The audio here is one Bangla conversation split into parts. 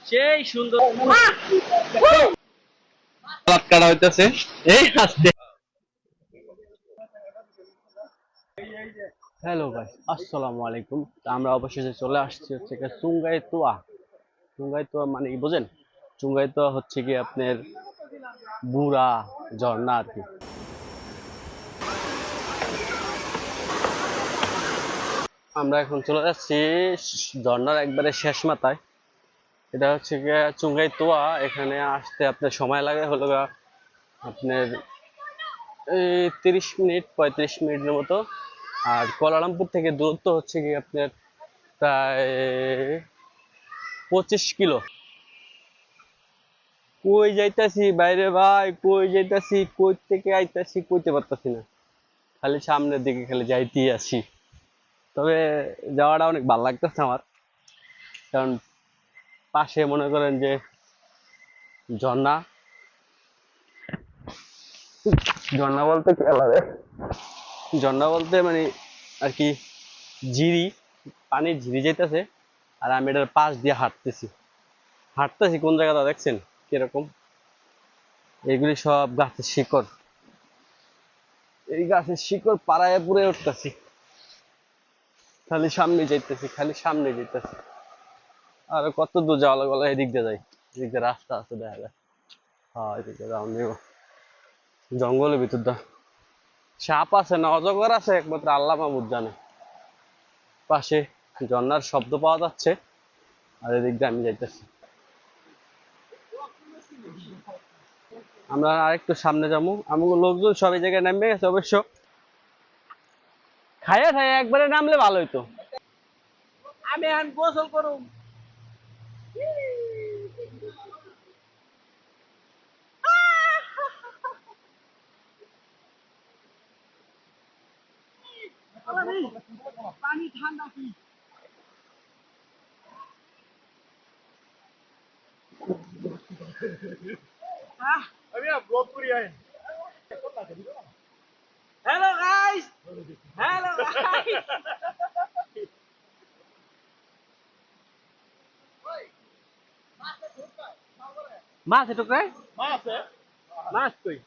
সেই সুন্দর কাটা হইতেছে এই হাসতে। হ্যালো গাইস, আসসালামু আলাইকুম। আমরা অবশেষে চলে আসছি হচ্ছে কি চুঙ্গাই তোয়া। চুঙ্গাই তোয়া মানে কি বোঝেন? চুঙ্গাই তোয়া হচ্ছে কি আপনার বুড়া ঝর্ণা আর কি। আমরা এখন চলে যাচ্ছি ঝর্ণার একবারে শেষ মাথায়। এটা হচ্ছে গিয়ে চুঙ্গাই তোয়া। এখানে আসতে আপনার সময় লাগে হলো আপনার এই 30 মিনিট 35 মিনিটের মতো। আর কুয়ালালামপুর থেকে দূরত্ব হচ্ছে কি আপনার প্রায় 25 কিলো। কই যাইতাছি বাইরে ভাই, কই যাইতাছি, কই থেকে আইতাছি কইতে পারতাছি না, খালি সামনের দিকে খালি যাইতেই আসি। তবে যাওয়াটা অনেক ভালো লাগতেছে আমার, কারণ পাশে মনে করেন যে ঝর্ণা। ঝর্ণা বলতে কি লাগে, ঝর্ণা বলতে মানে আর কি ঝিরি, পানির ঝিরি যাইতেছে। আর আমি এটার পাশ দিয়ে হাঁটতেছি কোন জায়গাটা দেখছেন কিরকম? এগুলি সব গাছের শিকড়, এই গাছের শিকড় পাড়ায় পুড়ে উঠতেছি। খালি সামনে যাইতেছি। আর কত দূর যাওয়া লাগলো, এদিক দিয়ে যাই, এদিক দিয়ে রাস্তা আছে দেখা যায়। হ্যাঁ এদিক দিয়ে যাওয়া নিব, জঙ্গলের ভিতর দা সাপ আছে না অজগর আছে একমাত্র আল্লাহ মাহমুদ জানে। পাশে ঝর্ণার শব্দ পাওয়া যাচ্ছে, আর এদিক দিয়ে আমি যাইতেছি। আমরা আরেকটু সামনে যাবো, আমাকে লোকজন সব এই জায়গায় নামবে গেছে অবশ্য। খাইয়া খাইয়া একবারে নামলে ভালো হইতো। আমি এখন গোসল করুম। পানি ঠান্ডা কি? আমি ব্লগ করি আয়। Hello guys, hello guys. মাছ এটুকায় মাছ কই?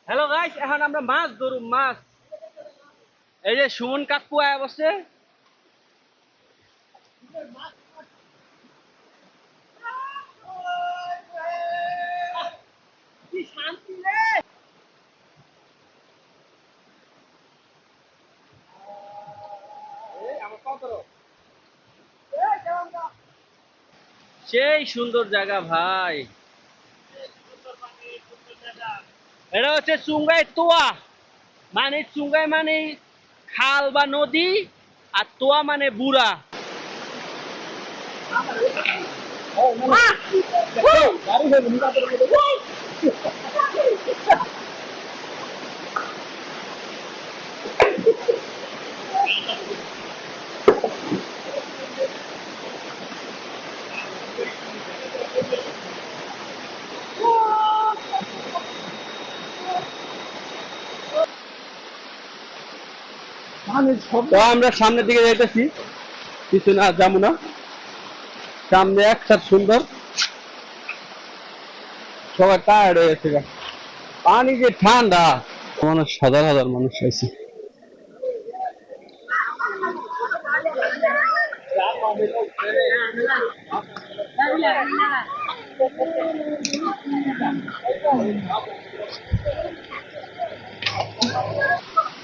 হ্যালো গাইস, এখন আমরা মাছ ধরুম মাছ। এই যে সুমন কাকু আয়া বসে। কি শান্তি রে! সেই সুন্দর জায়গা ভাই। এটা হচ্ছে চুঙ্গাই তোয়া, মানে চুঙ্গাই মানে খাল বা নদী, আর তোয়া মানে বুড়া। তো আমরা সামনের দিকে যাইতেছি, পিছনে আর যাবো না। সামনে একসাথে সুন্দর, সবাই টায়ার্ড হয়ে গেছে। পানি যে ঠান্ডা, মানুষ হাজার হাজার মানুষ হয়েছে।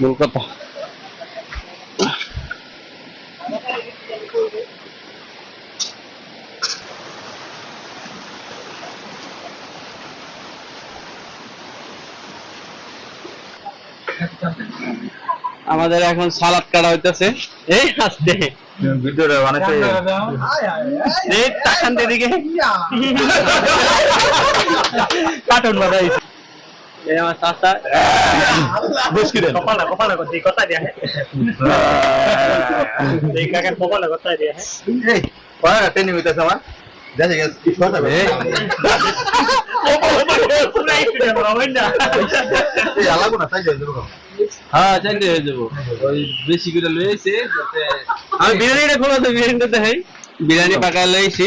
মূল কথা আমাদের এখন সালাদ কাটা হইতেছে এই হাসতে ভিডিওটা বানাইছে এই টাকান দিকে কার্টুন বানাইছে। এই আমার চাচা বুঝকি দেন কপালা করতে কথা দিয়া এই কাকা কপালা কথা দিয়া এই কয় টেনি হইতাছে আমার দেখে গেছে কি কথা বলে এই আলাগো না তাই যাই দেবো হ্যাঁ চাইতে হয়ে যাবো ওই বেশি করে লয়েছে যাতে আমি বিরিয়ানিটা খোলা তো বিরিয়ানিটা দেখাই বিরিয়ানি পাকায় লয়েছি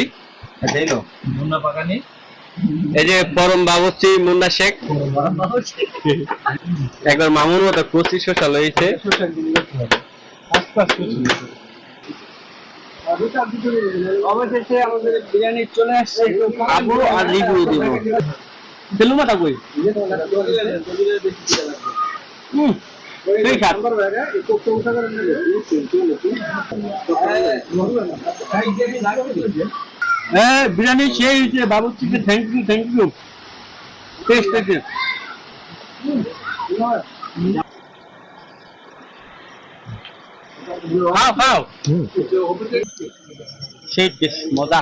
দেইলো মুন্না পাকানি এই যে পরম বাবুর্চি মুন্না শেখ একবার মামুর মতো কচি শসা লয়েছে অবশেষে আমাদের বিরিয়ানি চলে আসছে আবু আর রিভিউ দিব তেলু মাথা কই ঠিক আছে হ্যাঁ বিরিয়ানি সেই হয়েছে বাবুর্চিকে থ্যাংক ইউ টেস্ট খাও খাও সেই টেস্ট মজা